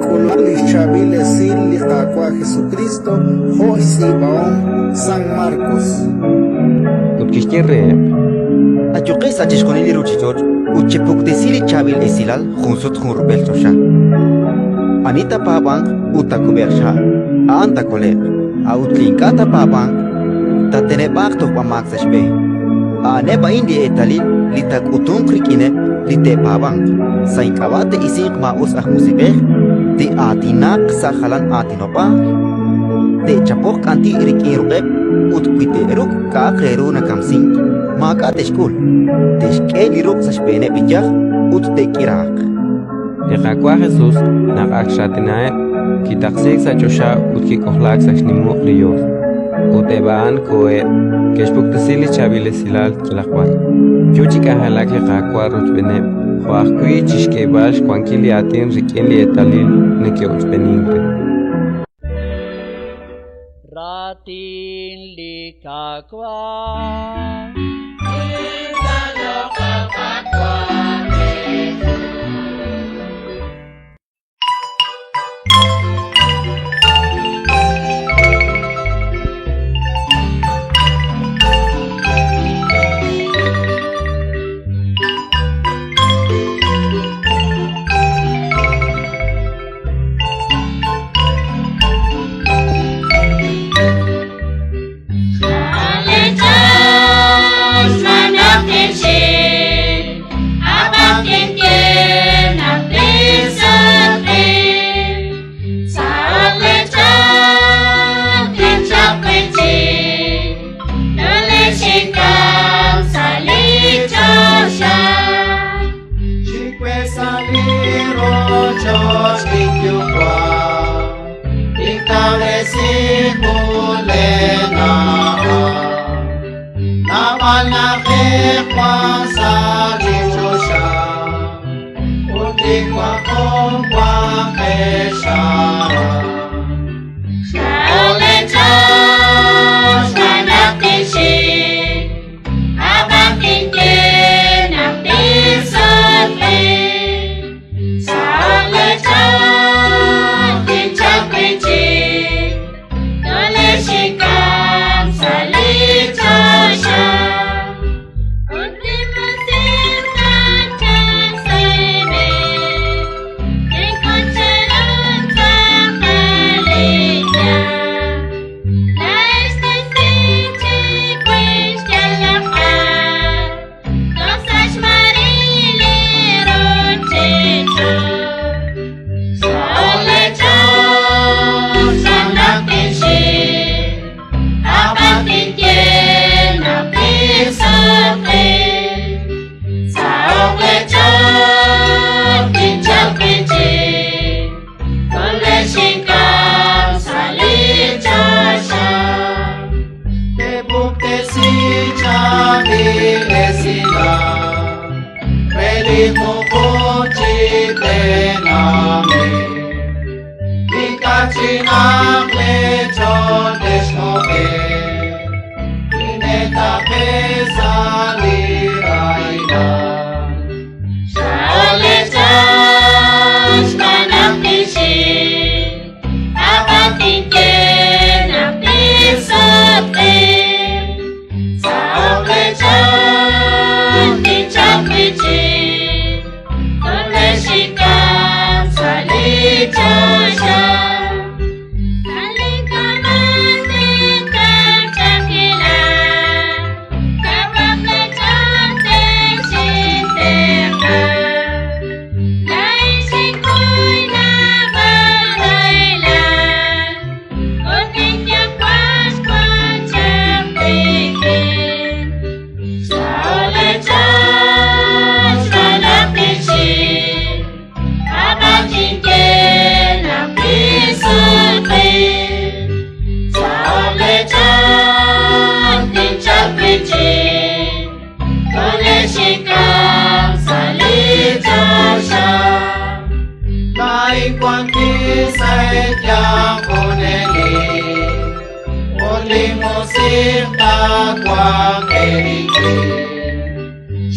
Kunalis chabile sil liqaqua Jesucristo hoy sibaon San Marcos. Utkishkirre. Ayuqis achishkonili ruchichor uchepuktisili chabil esilal junsut junrubel chosha. Anita papan utakubersha. Anta kolek. Autlinkata papan tatenebakto pamaksashbe. Aneba indi etalil litak utunkrikine lite papan. Sainkabate isink maus ahmusibeh. Ti atinak sahalan atinopa. Te chapok anti irikirukeb. Utkwiteruk kakreru na kamsing. Maka teshkul. Teshkeliruk sa shpene bijak. Uttekirak. Yaqaqua Jesús naqakshatinae kitaksik sa chosha utkikohlak sa shnimuk riyos. Utebaan koe keshpuktasili chabile silal tlakwal. Yuchika halak yaqaqua ruchbene. Huakui chishkebash kwankili atin rikinli etalil neke uchbeningre. Ratin likakwa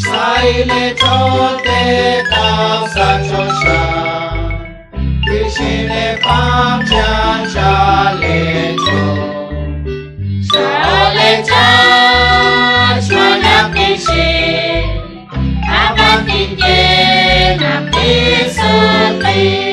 Sai le chote ta sa chosha Abang tinggi, nabi suti.